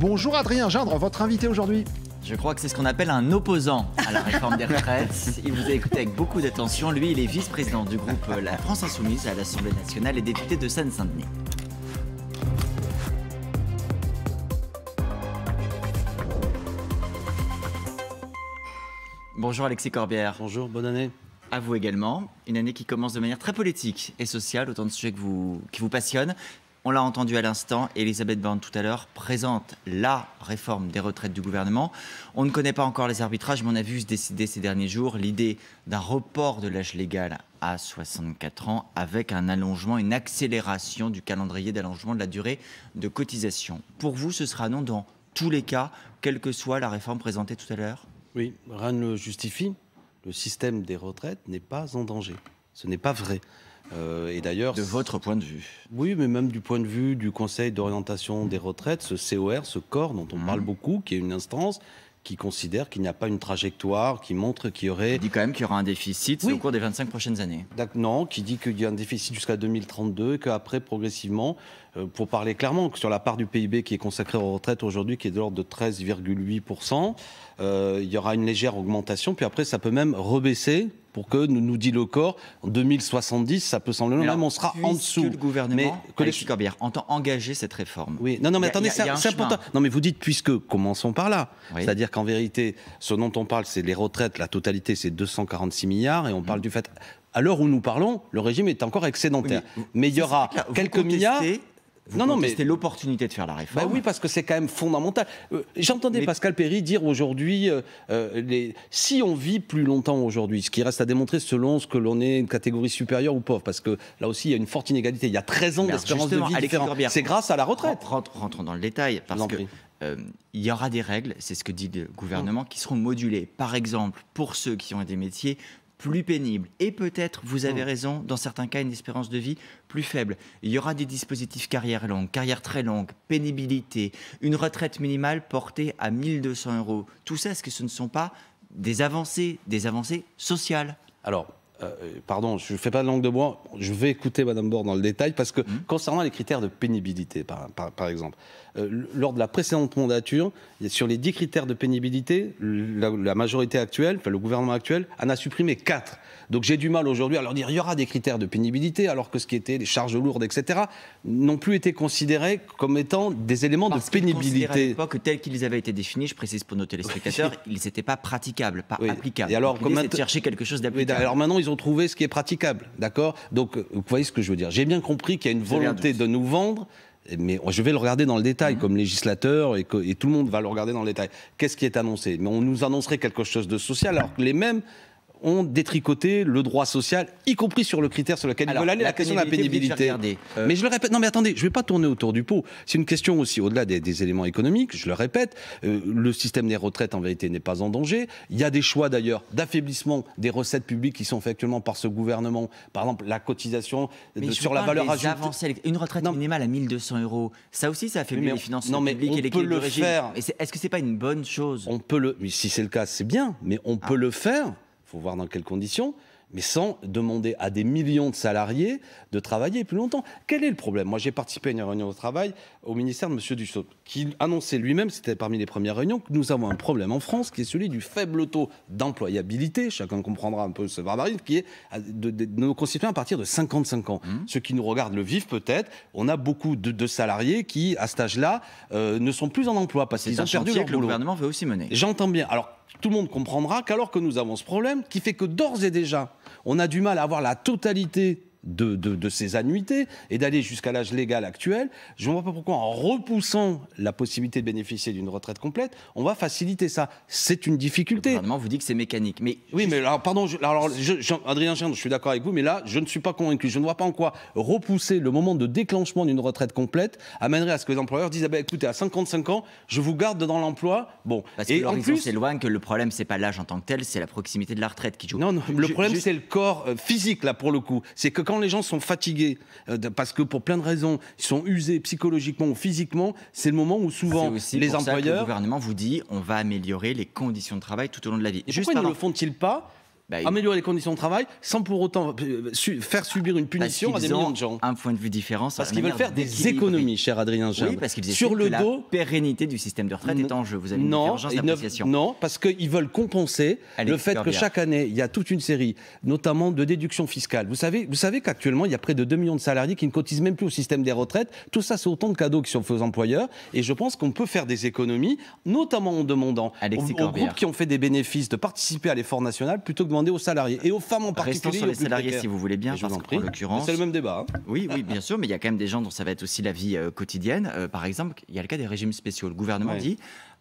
Bonjour Adrien Gindre, votre invité aujourd'hui. Je crois que c'est ce qu'on appelle un opposant à la réforme des retraites. Il vous a écouté avec beaucoup d'attention. Lui, il est vice-président du groupe La France Insoumise à l'Assemblée nationale et député de Seine-Saint-Denis. Bonjour Alexis Corbière. Bonjour, bonne année. À vous également. Une année qui commence de manière très politique et sociale, autant de sujets qui vous passionnent. On l'a entendu à l'instant, Elisabeth Borne tout à l'heure présente la réforme des retraites du gouvernement. On ne connaît pas encore les arbitrages, mais on a vu se décider ces derniers jours l'idée d'un report de l'âge légal à 64 ans avec un allongement, une accélération du calendrier d'allongement de la durée de cotisation. Pour vous, ce sera non dans tous les cas, quelle que soit la réforme présentée tout à l'heure ? Oui, rien ne le justifie. Le système des retraites n'est pas en danger. Ce n'est pas vrai. Et d'ailleurs, de votre point de vue. Oui, mais même du point de vue du Conseil d'orientation des retraites, ce COR, ce corps dont on parle beaucoup, qui est une instance qui considère qu'il n'y a pas une trajectoire, qui montre qu'il y aurait... Il dit quand même qu'il y aura un déficit au cours des 25 prochaines années. Non, qui dit qu'il y a un déficit jusqu'à 2032 et qu'après, progressivement, pour parler clairement, sur la part du PIB qui est consacrée aux retraites aujourd'hui, qui est de l'ordre de 13,8%, il y aura une légère augmentation, puis après, ça peut même rebaisser pour que, nous dit le corps, en 2070, ça peut sembler long, même on sera en dessous. Le gouvernement, Alexis Corbière, entend engager cette réforme. Oui, non, mais attendez, c'est important. Non, mais vous dites, puisque, commençons par là. Oui. C'est-à-dire qu'en vérité, ce dont on parle, c'est les retraites, la totalité, c'est 246 milliards, et on parle du fait... À l'heure où nous parlons, le régime est encore excédentaire. Oui, mais il y aura quelques milliards... Mais c'était l'opportunité de faire la réforme. Bah oui, parce que c'est quand même fondamental. J'entendais Pascal Perry dire aujourd'hui, si on vit plus longtemps aujourd'hui, ce qui reste à démontrer selon ce que l'on est une catégorie supérieure ou pauvre, parce que là aussi il y a une forte inégalité. Il y a 13 ans d'espérance de vie différente. C'est grâce à la retraite. Rentrons dans le détail, parce que il y aura des règles, c'est ce que dit le gouvernement, qui seront modulées. Par exemple, pour ceux qui ont des métiers plus pénible et peut-être, vous avez raison, dans certains cas, une espérance de vie plus faible. Il y aura des dispositifs carrière longue, carrière très longue, pénibilité, une retraite minimale portée à 1 200 €. Tout ça, est-ce que ce ne sont pas des avancées sociales ? Alors, pardon, je ne fais pas de langue de bois, je vais écouter Mme Borne dans le détail, parce que concernant les critères de pénibilité, par exemple, lors de la précédente mandature, sur les 10 critères de pénibilité, la majorité actuelle, le gouvernement actuel, en a supprimé 4. Donc j'ai du mal aujourd'hui à leur dire qu'il y aura des critères de pénibilité, alors que ce qui était les charges lourdes, etc., n'ont plus été considérés comme étant des éléments de pénibilité. À l'époque, tels qu'ils avaient été définis, je précise pour nos téléspectateurs, ils n'étaient pas praticables, pas applicables. Et alors, l'idée, c'est de chercher quelque chose d'applicable. Alors maintenant, ils ont trouvé ce qui est praticable, d'accord ? Donc, vous voyez ce que je veux dire. J'ai bien compris qu'il y a une volonté de nous vendre, mais je vais le regarder dans le détail comme législateur et tout le monde va le regarder dans le détail. Qu'est-ce qui est annoncé ? Mais on nous annoncerait quelque chose de social, alors que les mêmes ont détricoté le droit social, y compris sur le critère sur lequel ils veulent aller, la question de la pénibilité. Mais je le répète, non mais attendez, je ne vais pas tourner autour du pot. C'est une question aussi, au-delà des éléments économiques, je le répète, le système des retraites en vérité n'est pas en danger. Il y a des choix d'ailleurs d'affaiblissement des recettes publiques qui sont faits actuellement par ce gouvernement. Par exemple, la cotisation sur la valeur ajoutée. Une retraite minimale à 1 200 €, ça aussi, ça affaiblit les finances publiques et l'équilibre du régime. Est-ce que ce n'est pas une bonne chose ? Mais si c'est le cas, c'est bien, mais on peut le faire. Il faut voir dans quelles conditions, mais sans demander à des millions de salariés de travailler plus longtemps. Quel est le problème ? Moi, j'ai participé à une réunion de travail au ministère de M. Dussopt, qui annonçait lui-même, c'était parmi les premières réunions, que nous avons un problème en France qui est celui du faible taux d'employabilité, chacun comprendra un peu ce barbarisme, qui est de nos concitoyens à partir de 55 ans. Ceux qui nous regardent le vivent peut-être. On a beaucoup de salariés qui, à cet âge-là, ne sont plus en emploi parce qu'ils ont perdu leur boulot. Le gouvernement veut aussi mener. J'entends bien. Alors, tout le monde comprendra qu'alors que nous avons ce problème, qui fait que d'ores et déjà, on a du mal à avoir la totalité de ces annuités et d'aller jusqu'à l'âge légal actuel, je ne vois pas pourquoi en repoussant la possibilité de bénéficier d'une retraite complète, on va faciliter ça. C'est une difficulté. Le gouvernement vous dit que c'est mécanique. Mais oui, mais alors, pardon, Adrien Gindre, je suis d'accord avec vous, mais là, je ne suis pas convaincu. Je ne vois pas en quoi repousser le moment de déclenchement d'une retraite complète amènerait à ce que les employeurs disent écoutez, à 55 ans, je vous garde dans l'emploi. Bon. Parce que l'horizon s'éloigne, que le problème, c'est pas l'âge en tant que tel, c'est la proximité de la retraite qui joue. Non, le problème, c'est le corps physique, là, pour le coup. C'est que quand les gens sont fatigués, parce que pour plein de raisons, ils sont usés psychologiquement ou physiquement, c'est le moment où souvent les employeurs... le gouvernement vous dit on va améliorer les conditions de travail tout au long de la vie. Et pourquoi ils ne le font-ils pas améliorer les conditions de travail sans pour autant faire subir une punition à des millions de gens. Un point de vue différent. Parce qu'ils veulent faire des économies, cher Adrien Gindre. Oui, parce qu'ils estiment que la pérennité du système de retraite est en jeu. Vous avez une divergence d'appréciation. Non, parce qu'ils veulent compenser le fait que chaque année, il y a toute une série, notamment de déductions fiscales. Vous savez qu'actuellement, il y a près de 2 millions de salariés qui ne cotisent même plus au système des retraites. Tout ça, c'est autant de cadeaux qui sont faits aux employeurs. Et je pense qu'on peut faire des économies, notamment en demandant aux groupes qui ont fait des bénéfices de participer à l'effort national plutôt que demander aux salariés et aux femmes en particulier. Restons sur les salariés si vous voulez bien, parce qu'en l'occurrence... C'est le même débat. Oui, bien sûr, mais il y a quand même des gens dont ça va être aussi la vie quotidienne. Par exemple, il y a le cas des régimes spéciaux. Le gouvernement dit...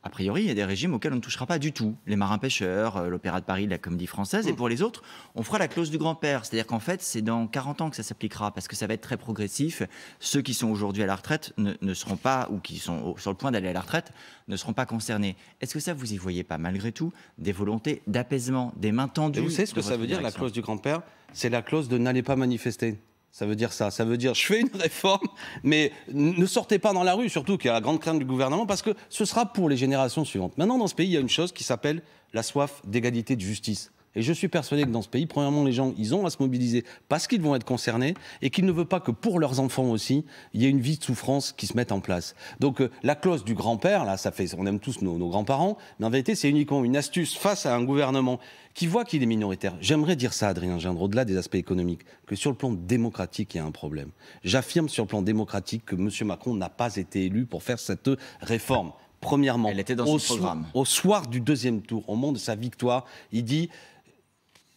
A priori, il y a des régimes auxquels on ne touchera pas du tout. Les marins-pêcheurs, l'Opéra de Paris, la Comédie Française. Et pour les autres, on fera la clause du grand-père. C'est-à-dire qu'en fait, c'est dans 40 ans que ça s'appliquera, parce que ça va être très progressif. Ceux qui sont aujourd'hui à la retraite ne seront pas, ou qui sont sur le point d'aller à la retraite, ne seront pas concernés. Est-ce que ça, vous y voyez pas, malgré tout, des volontés d'apaisement, des mains tendues? Et vous savez ce que ça veut dire, la clause du grand-père? C'est la clause de n'allez pas manifester. Ça veut dire ça. Ça veut dire, je fais une réforme, mais ne sortez pas dans la rue, surtout qu'il y a la grande crainte du gouvernement, parce que ce sera pour les générations suivantes. Maintenant, dans ce pays, il y a une chose qui s'appelle la soif d'égalité, de justice. Et je suis persuadé que dans ce pays, premièrement, les gens, ils ont à se mobiliser parce qu'ils vont être concernés et qu'ils ne veulent pas que pour leurs enfants aussi, il y ait une vie de souffrance qui se mette en place. Donc la clause du grand-père, là, on aime tous nos grands-parents, mais en vérité, c'est uniquement une astuce face à un gouvernement qui voit qu'il est minoritaire. J'aimerais dire ça, Adrien Gindre, au-delà des aspects économiques, que sur le plan démocratique, il y a un problème. J'affirme sur le plan démocratique que M. Macron n'a pas été élu pour faire cette réforme. Premièrement, elle était dans son programme. Au soir du deuxième tour, au moment de sa victoire, il dit...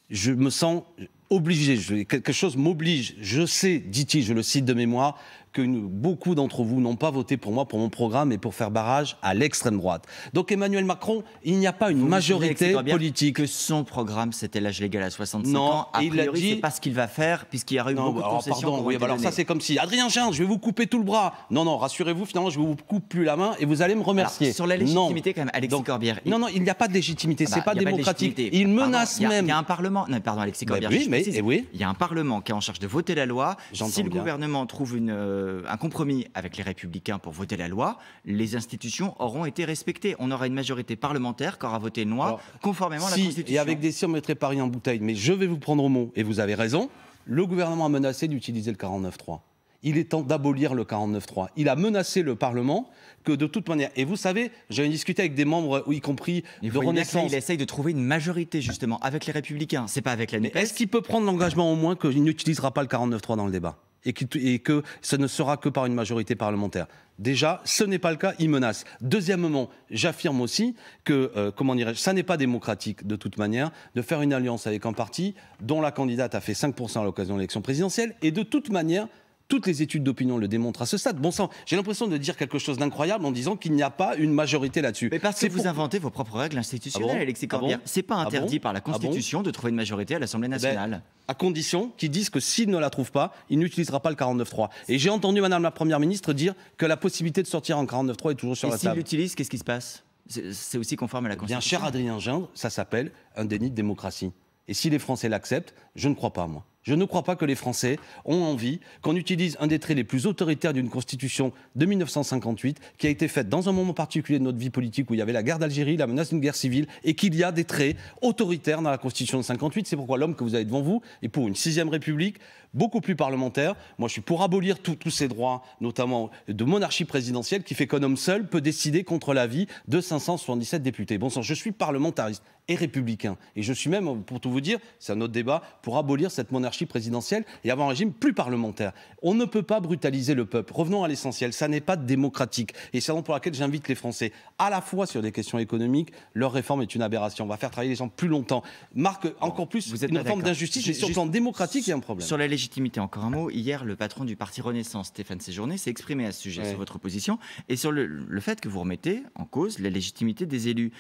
Je me sens obligé, quelque chose m'oblige. Je sais, dit-il, je le cite de mémoire, que beaucoup d'entre vous n'ont pas voté pour moi, pour mon programme et pour faire barrage à l'extrême droite. Donc Emmanuel Macron, il n'y a pas une majorité politique. Que son programme, c'était l'âge légal à 65 ans. A priori, c'est pas ce qu'il va faire, puisqu'il y a eu beaucoup de concessions. Alors ça, c'est comme si, Adrien Gindre, je vais vous couper tout le bras. Non, rassurez-vous, finalement, je ne vous coupe plus la main et vous allez me remercier. Alors, sur la légitimité, quand même, Alexis Corbière. Non, il n'y a pas de légitimité, c'est pas démocratique. Il menace même. Il y a un Parlement. Non, pardon, Alexis Corbière. Oui. Il y a un Parlement qui est en charge de voter la loi. Si le gouvernement trouve un compromis avec les Républicains pour voter la loi, les institutions auront été respectées. On aura une majorité parlementaire qui aura voté une loi conformément à la Constitution. Et avec des si on mettrait Paris en bouteille. Mais je vais vous prendre au mot, et vous avez raison, le gouvernement a menacé d'utiliser le 49.3. Il est temps d'abolir le 49.3. Il a menacé le Parlement que de toute manière... Et vous savez, j'avais discuté avec des membres, y compris de Renaissance... Il essaye de trouver une majorité, justement, avec les Républicains. C'est pas avec la NUPES. Est-ce qu'il peut prendre l'engagement au moins qu'il n'utilisera pas le 49.3 dans le débat et que ce ne sera que par une majorité parlementaire? Déjà, ce n'est pas le cas, il menace. Deuxièmement, j'affirme aussi que, ça n'est pas démocratique de toute manière de faire une alliance avec un parti dont la candidate a fait 5% à l'occasion de l'élection présidentielle, et de toute manière, toutes les études d'opinion le démontrent à ce stade. Bon sang, j'ai l'impression de dire quelque chose d'incroyable en disant qu'il n'y a pas une majorité là-dessus. Mais parce que vous inventez vos propres règles institutionnelles, Alexis Corbière. C'est pas interdit par la Constitution de trouver une majorité à l'Assemblée nationale. À condition qu'ils disent que s'il ne la trouve pas, il n'utilisera pas le 49.3. Et j'ai entendu Madame la Première ministre dire que la possibilité de sortir en 49.3 est toujours sur la table. Et s'il l'utilise, qu'est-ce qui se passe? C'est aussi conforme à la Constitution. Bien, cher Adrien Gindre, ça s'appelle un déni de démocratie. Et si les Français l'acceptent, je ne crois pas, moi. Je ne crois pas que les Français ont envie qu'on utilise un des traits les plus autoritaires d'une constitution de 1958 qui a été faite dans un moment particulier de notre vie politique où il y avait la guerre d'Algérie, la menace d'une guerre civile, et qu'il y a des traits autoritaires dans la constitution de 58. C'est pourquoi l'homme que vous avez devant vous est pour une 6e République beaucoup plus parlementaire. Moi, je suis pour abolir tous ces droits, notamment de monarchie présidentielle, qui fait qu'un homme seul peut décider contre l'avis de 577 députés. Bon sang, je suis parlementariste et républicain. Et je suis même, pour tout vous dire, c'est un autre débat, pour abolir cette monarchie présidentielle et avoir un régime plus parlementaire. On ne peut pas brutaliser le peuple. Revenons à l'essentiel, ça n'est pas démocratique. Et c'est la raison pour laquelle j'invite les Français, à la fois sur des questions économiques, leur réforme est une aberration. On va faire travailler les gens plus longtemps. Marque encore plus une forme d'injustice, et sur le plan démocratique, il y a un problème. Sur la légitimité, encore un mot. Hier, le patron du parti Renaissance, Stéphane Séjourné, s'est exprimé à ce sujet, sur votre position, et sur le fait que vous remettez en cause la légitimité des élus.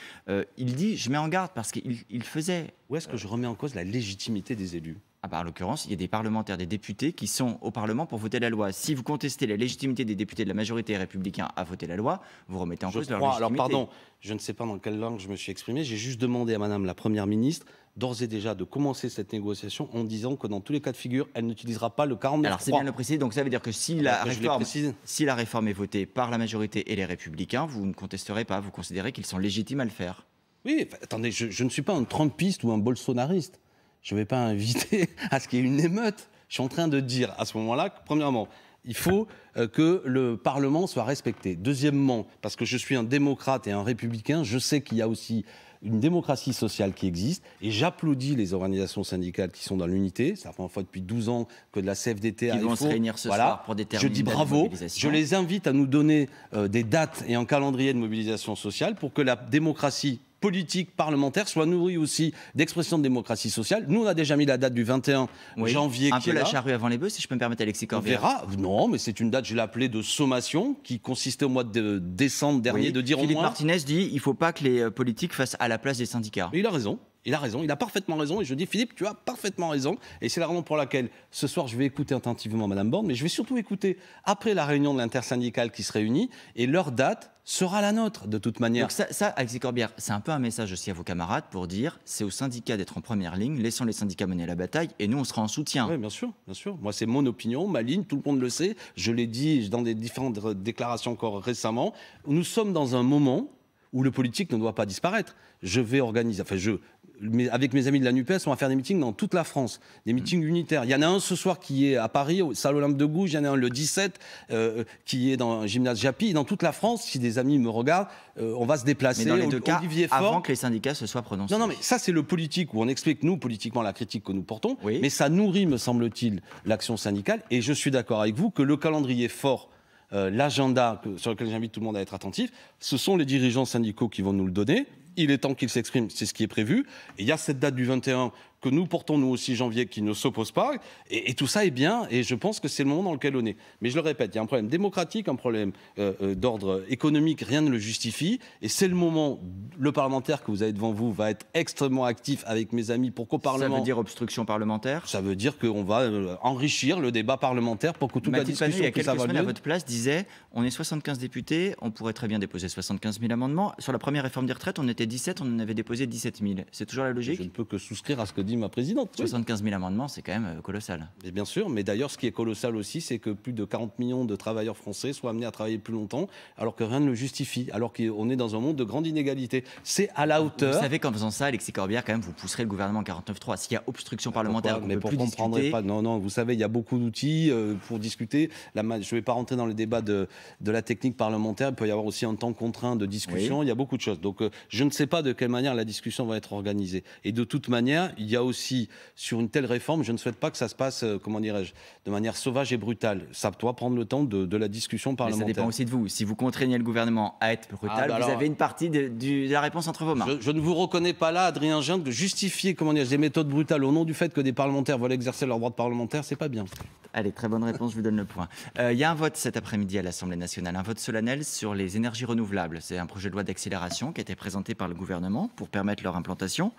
Il dit, je mets en garde, parce qu'il faisait... Où est-ce que je remets en cause la légitimité des élus ? En l'occurrence, il y a des parlementaires, des députés qui sont au Parlement pour voter la loi. Si vous contestez la légitimité des députés de la majorité républicaine à voter la loi, vous remettez en cause leur légitimité. Alors pardon, je ne sais pas dans quelle langue je me suis exprimé. J'ai juste demandé à Madame la Première ministre d'ores et déjà de commencer cette négociation en disant que dans tous les cas de figure, elle n'utilisera pas le 49.3. Alors c'est bien de le préciser, donc ça veut dire que si la réforme est votée par la majorité et les républicains, vous ne contesterez pas, vous considérez qu'ils sont légitimes à le faire. Oui, attendez, je ne suis pas un trumpiste ou un bolsonariste. je ne vais pas inviter à ce qu'il y ait une émeute. Je suis en train de dire à ce moment-là que, premièrement, il faut que le Parlement soit respecté. Deuxièmement, parce que je suis un démocrate et un républicain, je sais qu'il y a aussi une démocratie sociale qui existe, et j'applaudis les organisations syndicales qui sont dans l'unité. C'est la première fois depuis 12 ans que de la CFDT qui vont se réunir ce soir pour déterminer. Je dis bravo. Je les invite à nous donner des dates et un calendrier de mobilisation sociale pour que la démocratie politique, parlementaire, soit nourrie aussi d'expression de démocratie sociale. Nous, on a déjà mis la date du 21 janvier. Un peu la charrue avant les bœufs, si je peux me permettre, Alexis Corbière. On verra. Non, mais c'est une date, je l'ai appelée de sommation, qui consistait au mois de décembre dernier, de dire Philippe au moins... Martinez dit il ne faut pas que les politiques fassent à la place des syndicats. Mais il a raison. Il a raison, il a parfaitement raison. Et je dis, Philippe, tu as parfaitement raison. Et c'est la raison pour laquelle, ce soir, je vais écouter attentivement Mme Borne, mais je vais surtout écouter, après la réunion de l'intersyndicale qui se réunit, et leur date sera la nôtre, de toute manière. Donc ça, Alexis Corbière, c'est un peu un message aussi à vos camarades pour dire, c'est aux syndicats d'être en première ligne, laissons les syndicats mener la bataille, et nous, on sera en soutien. Oui, bien sûr, bien sûr. Moi, c'est mon opinion, ma ligne, tout le monde le sait. Je l'ai dit dans des différentes déclarations encore récemment. Nous sommes dans un moment où le politique ne doit pas disparaître. Je vais organiser, avec mes amis de la NUPES, on va faire des meetings dans toute la France, des meetings unitaires. Il y en a un ce soir qui est à Paris, au Salle Olympe de Gouges, il y en a un le 17 qui est dans le gymnase Japy. Dans toute la France, si des amis me regardent, on va se déplacer. Mais dans les deux cas, Olivier Faure, avant que les syndicats se soient prononcés. Non, mais ça c'est le politique, où on explique, nous, politiquement, la critique que nous portons, oui. Mais ça nourrit, me semble-t-il, l'action syndicale, et je suis d'accord avec vous que le calendrier fort, l'agenda sur lequel j'invite tout le monde à être attentif, ce sont les dirigeants syndicaux qui vont nous le donner. Il est temps qu'ils s'expriment, c'est ce qui est prévu. Et il y a cette date du 21 que nous portons, nous aussi, janvier, qui ne s'oppose pas. Et tout ça est bien, et je pense que c'est le moment dans lequel on est. Mais je le répète, il y a un problème démocratique, un problème d'ordre économique, rien ne le justifie. Et c'est le moment, le parlementaire que vous avez devant vous va être extrêmement actif avec mes amis pour qu'au Parlement... Ça veut dire obstruction parlementaire? Ça veut dire qu'on va enrichir le débat parlementaire pour que toute la discussion... Mathilde Panot, il y a quelques semaines, à votre place, disait on est 75 députés, on pourrait très bien déposer 75 000 amendements. Sur la première réforme des retraites, on était 17, on en avait déposé 17 000. C'est toujours la logique? Je ne peux que souscrire à ce que dit ma présidente. 75 000 amendements, c'est quand même colossal. Et bien sûr, mais d'ailleurs, ce qui est colossal aussi, c'est que plus de 40 millions de travailleurs français soient amenés à travailler plus longtemps, alors que rien ne le justifie, alors qu'on est dans un monde de grande inégalité. C'est à la hauteur... Vous savez qu'en faisant ça, Alexis Corbière, quand même, vous pousserez le gouvernement 49.3. S'il y a obstruction parlementaire, mais pour comprendre pas... Non, vous savez, il y a beaucoup d'outils pour discuter. Je ne vais pas rentrer dans le débat de la technique parlementaire. Il peut y avoir aussi un temps contraint de discussion. Oui. Il y a beaucoup de choses. Donc, je ne sais pas de quelle manière la discussion va être organisée. Et de toute manière, il y a aussi, sur une telle réforme, je ne souhaite pas que ça se passe, comment dirais-je, de manière sauvage et brutale. Ça doit prendre le temps de la discussion parlementaire. Mais ça dépend aussi de vous. Si vous contraignez le gouvernement à être brutal, vous avez une partie de la réponse entre vos mains. Je ne vous reconnais pas là, Adrien Gindre, de justifier, comment dire, des méthodes brutales au nom du fait que des parlementaires veulent exercer leur droit de parlementaire. C'est pas bien. Allez, très bonne réponse, je vous donne le point. Il y a un vote cet après-midi à l'Assemblée nationale, un vote solennel sur les énergies renouvelables. C'est un projet de loi d'accélération qui a été présenté par le gouvernement pour permettre leur implantation.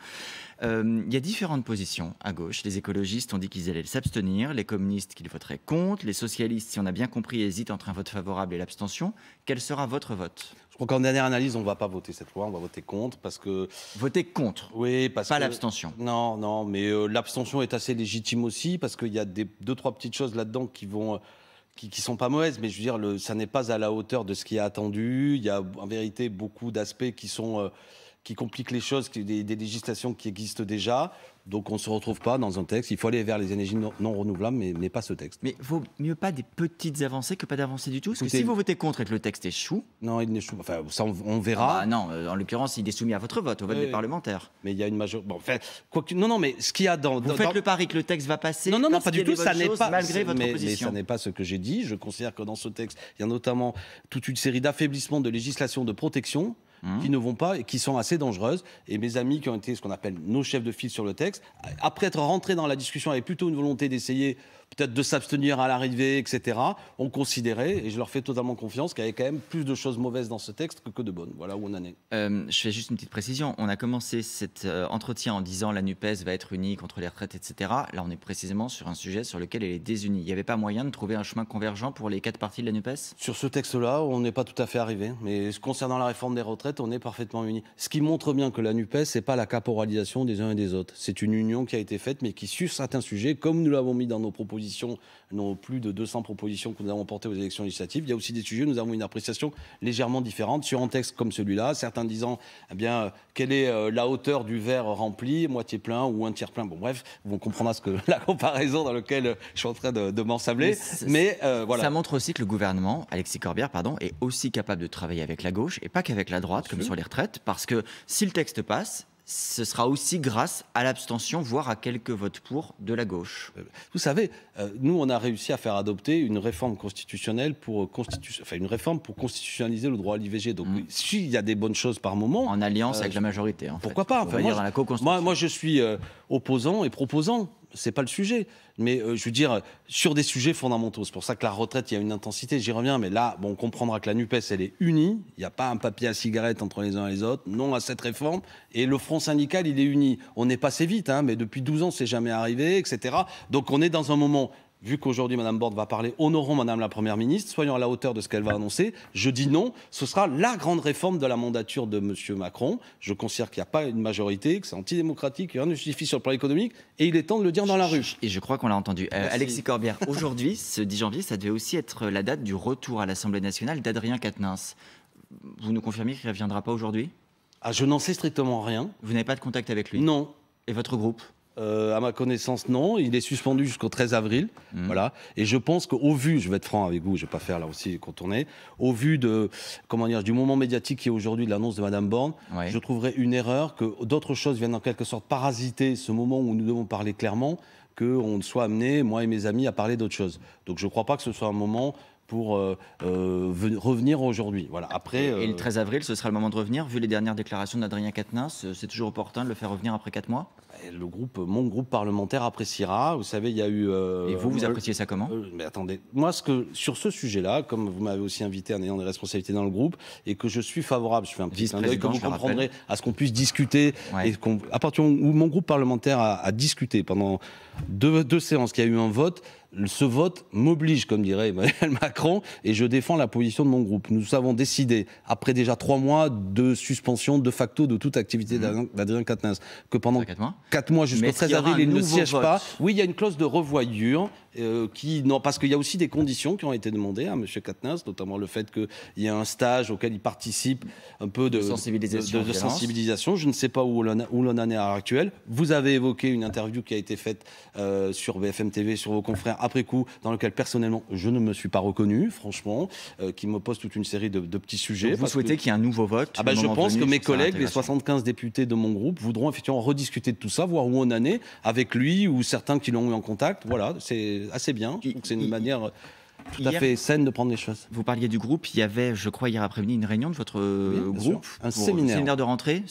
Il y a différentes positions à gauche. Les écologistes ont dit qu'ils allaient s'abstenir, les communistes qu'ils voteraient contre, les socialistes, si on a bien compris, hésitent entre un vote favorable et l'abstention. Quel sera votre vote ? Je crois qu'en dernière analyse, on ne va pas voter cette loi, on va voter contre parce que... Voter contre ? Oui, parce pas l'abstention. Non, mais l'abstention est assez légitime aussi parce qu'il y a deux, trois petites choses là-dedans qui sont pas mauvaises, mais je veux dire, ça n'est pas à la hauteur de ce qui est attendu. Il y a en vérité beaucoup d'aspects qui compliquent les choses, des législations qui existent déjà. Donc on ne se retrouve pas dans un texte. Il faut aller vers les énergies non renouvelables, mais pas ce texte. Mais vaut mieux pas des petites avancées que pas d'avancées du tout. Parce que si vous votez contre et que le texte échoue... Non, il n'échoue. Enfin, ça, on verra. Non, en l'occurrence, il est soumis à votre vote, au vote des parlementaires. Mais il y a une majorité... Bon, enfin, non, mais ce qu'il y a dans... Vous faites le pari que le texte va passer? Non, pas du tout. Ça n'est pas... Malgré votre mais opposition. ça n'est pas ce que j'ai dit. Je considère que dans ce texte, il y a notamment toute une série d'affaiblissements de législation de protection qui ne vont pas et qui sont assez dangereuses. Et mes amis qui ont été ce qu'on appelle nos chefs de file sur le texte, après être rentrés dans la discussion avec plutôt une volonté d'essayer peut-être de s'abstenir à l'arrivée, etc., ont considéré, et je leur fais totalement confiance, qu'il y avait quand même plus de choses mauvaises dans ce texte que de bonnes. Voilà où on en est. Je fais juste une petite précision. On a commencé cet entretien en disant la NUPES va être unie contre les retraites, etc. Là, on est précisément sur un sujet sur lequel elle est désunie. Il n'y avait pas moyen de trouver un chemin convergent pour les 4 partis de la NUPES? Sur ce texte-là, on n'est pas tout à fait arrivé. Mais concernant la réforme des retraites, retraite, on est parfaitement unis. Ce qui montre bien que la NUPES, c'est pas la caporalisation des uns et des autres. C'est une union qui a été faite, mais qui, sur certains sujets, comme nous l'avons mis dans nos propositions, nos plus de 200 propositions que nous avons portées aux élections législatives, il y a aussi des sujets où nous avons une appréciation légèrement différente sur un texte comme celui-là. Certains disant, eh bien, quelle est la hauteur du verre rempli, moitié plein ou un tiers plein. Bon, bref, on comprendra la comparaison dans laquelle je suis en train de m'ensabler. Mais voilà. Ça montre aussi que le gouvernement, Alexis Corbière, est aussi capable de travailler avec la gauche et pas qu'avec la droite, comme sur les retraites, parce que si le texte passe, ce sera aussi grâce à l'abstention, voire à quelques votes pour de la gauche. Vous savez, nous, on a réussi à faire adopter une réforme constitutionnelle une réforme pour constitutionnaliser le droit à l'IVG. Donc, s'il y a des bonnes choses par moment... En alliance avec la majorité, en pourquoi pas enfin, dans la co-construction. Moi, je suis opposant et proposant. C'est pas le sujet. Mais je veux dire, sur des sujets fondamentaux. C'est pour ça que la retraite, il y a une intensité, j'y reviens. Mais là, on comprendra que la NUPES, elle est unie. Il n'y a pas un papier à cigarette entre les uns et les autres. Non à cette réforme. Et le front syndical, il est uni. On est passé vite, mais depuis 12 ans, c'est jamais arrivé, etc. Donc on est dans un moment... Vu qu'aujourd'hui, Mme Borne va parler, honorons Mme la Première ministre, soyons à la hauteur de ce qu'elle va annoncer. Je dis non, ce sera la grande réforme de la mandature de M. Macron. Je considère qu'il n'y a pas une majorité, que c'est antidémocratique, que rien ne justifie sur le plan économique, et il est temps de le dire dans la rue. Et je crois qu'on l'a entendu. Alexis Corbière, aujourd'hui, ce 10 janvier, ça devait aussi être la date du retour à l'Assemblée nationale d'Adrien Quatennens. Vous nous confirmez qu'il ne reviendra pas aujourd'hui ? Je n'en sais strictement rien. Vous n'avez pas de contact avec lui ? Non. Et votre groupe ? À ma connaissance, non. Il est suspendu jusqu'au 13 avril. Voilà. Et je pense qu'au vu, je vais être franc avec vous, je ne vais pas faire là aussi contourner, au vu du moment médiatique qui est aujourd'hui de l'annonce de Mme Borne, je trouverais une erreur que d'autres choses viennent en quelque sorte parasiter ce moment où nous devons parler clairement, qu'on soit amené, moi et mes amis, à parler d'autres choses. Donc je ne crois pas que ce soit un moment pour revenir aujourd'hui. Voilà. Après, et le 13 avril, ce sera le moment de revenir. Vu les dernières déclarations d'Adrien Quatennens, c'est toujours opportun de le faire revenir après 4 mois ? Mon groupe parlementaire appréciera. Vous savez, il y a eu... et vous appréciez ça comment ? Mais attendez, moi, sur ce sujet-là, comme vous m'avez aussi invité en ayant des responsabilités dans le groupe, et que je suis favorable, je fais un petit clin d'œil, que vous comprendrez, à ce qu'on puisse discuter, et à partir où mon groupe parlementaire a discuté pendant deux séances, qu'il y a eu un vote, ce vote m'oblige, comme dirait Emmanuel Macron, et je défends la position de mon groupe. Nous avons décidé, après déjà 3 mois de suspension de facto de toute activité d'Adrien Quatennens, que pendant 4 mois jusqu'au 13 avril, il ne siège pas. Oui, il y a une clause de revoyure parce qu'il y a aussi des conditions qui ont été demandées à M. Quatennens, notamment le fait qu'il y ait un stage auquel il participe, un peu de sensibilisation. Je ne sais pas où l'on en est à l'heure actuelle. Vous avez évoqué une interview qui a été faite sur BFM TV, sur vos confrères, après coup, dans lequel personnellement je ne me suis pas reconnu, franchement, qui me pose toute une série de petits sujets. Donc vous souhaitez qu'il y ait un nouveau vote ? Je pense que mes collègues, les 75 députés de mon groupe, voudront effectivement rediscuter de tout ça, voir où on en est, avec lui ou certains qui l'ont eu en contact. Voilà, c'est assez bien. Je trouve que c'est une manière tout à fait saine de prendre les choses. Vous parliez du groupe, il y avait, je crois, hier après-midi, une réunion de votre groupe. Un séminaire de rentrée.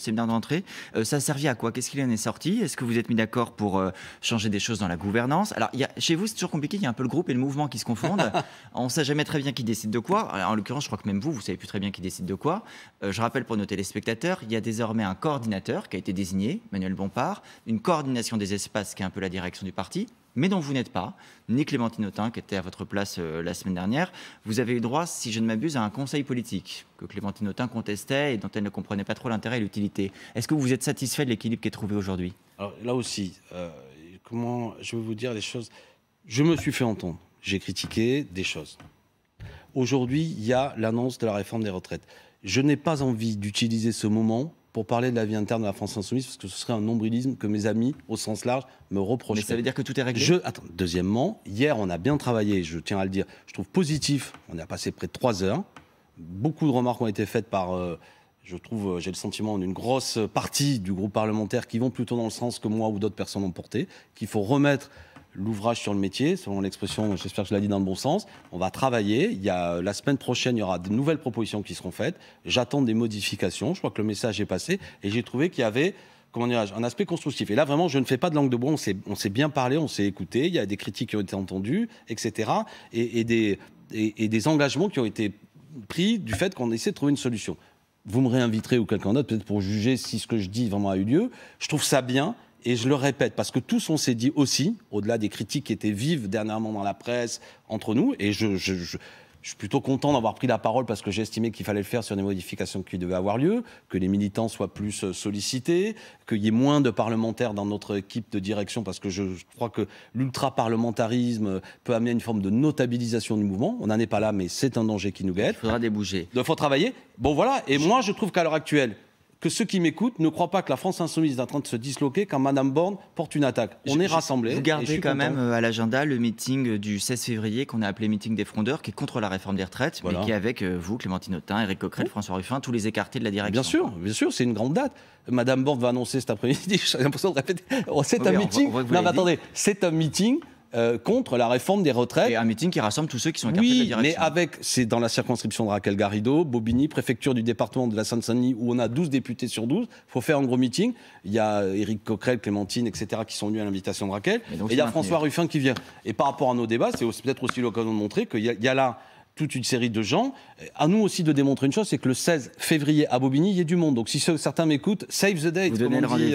Ça a servi à quoi ? Qu'est-ce qu'il en est sorti ? Est-ce que vous êtes mis d'accord pour changer des choses dans la gouvernance ? Alors, chez vous, c'est toujours compliqué, il y a un peu le groupe et le mouvement qui se confondent. On ne sait jamais très bien qui décide de quoi. En l'occurrence, je crois que même vous savez plus très bien qui décide de quoi. Je rappelle pour nos téléspectateurs, il y a désormais un coordinateur qui a été désigné, Manuel Bompard, une coordination des espaces qui est un peu la direction du parti, mais dont vous n'êtes pas, ni Clémentine Autain, qui était à votre place la semaine dernière. Vous avez eu droit, si je ne m'abuse, à un conseil politique que Clémentine Autain contestait et dont elle ne comprenait pas trop l'intérêt et l'utilité. Est-ce que vous êtes satisfait de l'équilibre qui est trouvé aujourd'hui ? Alors là aussi, comment je vais vous dire les choses ? Je me suis fait entendre. J'ai critiqué des choses. Aujourd'hui, il y a l'annonce de la réforme des retraites. Je n'ai pas envie d'utiliser ce moment pour parler de la vie interne de la France insoumise, parce que ce serait un nombrilisme que mes amis, au sens large, me reprocheraient. Mais ça veut dire que tout est réglé ? Deuxièmement, hier, on a bien travaillé, je tiens à le dire. Je trouve positif, on a passé près de 3 heures. Beaucoup de remarques ont été faites par, j'ai le sentiment, d'une grosse partie du groupe parlementaire qui vont plutôt dans le sens que moi ou d'autres personnes ont porté, qu'il faut remettre l'ouvrage sur le métier, selon l'expression, j'espère que je l'ai dit dans le bon sens. On va travailler. La semaine prochaine, il y aura de nouvelles propositions qui seront faites. J'attends des modifications. Je crois que le message est passé. Et j'ai trouvé qu'il y avait, un aspect constructif. Et là, vraiment, je ne fais pas de langue de bois. On s'est bien parlé, on s'est écouté. Il y a des critiques qui ont été entendues, etc. Et des engagements qui ont été pris du fait qu'on essaie de trouver une solution. Vous me réinviterez ou quelqu'un d'autre, peut-être pour juger si ce que je dis vraiment a eu lieu. Je trouve ça bien. Et je le répète, parce que tous on s'est dit aussi, au-delà des critiques qui étaient vives dernièrement dans la presse, entre nous, et je Je suis plutôt content d'avoir pris la parole parce que j'ai estimé qu'il fallait le faire sur des modifications qui devaient avoir lieu, que les militants soient plus sollicités, qu'il y ait moins de parlementaires dans notre équipe de direction, parce que je crois que l'ultra-parlementarisme peut amener une forme de notabilisation du mouvement. On n'en est pas là, mais c'est un danger qui nous guette. Il faudra débouger. Il faut travailler. Bon, voilà. Et moi, je trouve qu'à l'heure actuelle, que ceux qui m'écoutent ne croient pas que la France insoumise est en train de se disloquer quand Madame Borne porte une attaque. On est rassemblés. Vous gardez quand même à l'agenda le meeting du 16 février qu'on a appelé meeting des frondeurs, qui est contre la réforme des retraites, mais qui est avec vous, Clémentine Autain, Éric Coquerel, François Ruffin, tous les écartés de la direction. Bien sûr, c'est une grande date. Madame Borne va annoncer cet après-midi, j'ai l'impression de répéter, c'est un meeting. Non, mais attendez, c'est un meeting contre la réforme des retraites. Et un meeting qui rassemble tous ceux qui sont écartés de la direction. Mais c'est dans la circonscription de Raquel Garrido, Bobigny, préfecture du département de la Seine-Saint-Denis, où on a 12 députés sur 12. Il faut faire un gros meeting. Il y a Éric Coquerel, Clémentine, etc., qui sont venus à l'invitation de Raquel. Et il y a François Ruffin qui vient. Et par rapport à nos débats, c'est peut-être aussi l'occasion de montrer qu'il y a là toute une série de gens. À nous aussi de démontrer une chose, c'est que le 16 février à Bobigny, il y a du monde. Donc si certains m'écoutent, save the date, comme on dit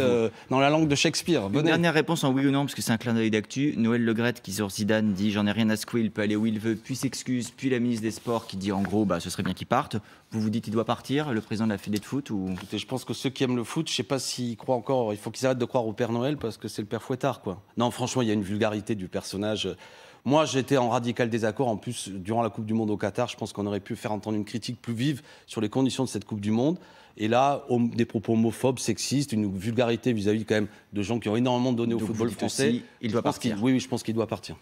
dans la langue de Shakespeare. Une dernière réponse en oui ou non, parce que c'est un clin d'œil d'actu. Noël Le Graët qui sur Zidane dit « j'en ai rien à secouer, il peut aller où il veut », puis s'excuse, puis la ministre des Sports qui dit en gros ce serait bien qu'il parte. Vous vous dites qu'il doit partir, le président de la Fédé de foot ou... Écoutez, je pense que ceux qui aiment le foot, je ne sais pas s'ils croient encore, il faut qu'ils arrêtent de croire au Père Noël parce que c'est le Père Fouettard, quoi. Non, franchement, il y a une vulgarité du personnage. Moi, j'étais en radical désaccord. En plus, durant la Coupe du Monde au Qatar, je pense qu'on aurait pu faire entendre une critique plus vive sur les conditions de cette Coupe du Monde. Et là, des propos homophobes, sexistes, une vulgarité vis-à-vis quand même de gens qui ont énormément donné au football français. Il doit partir. Oui, je pense qu'il doit partir.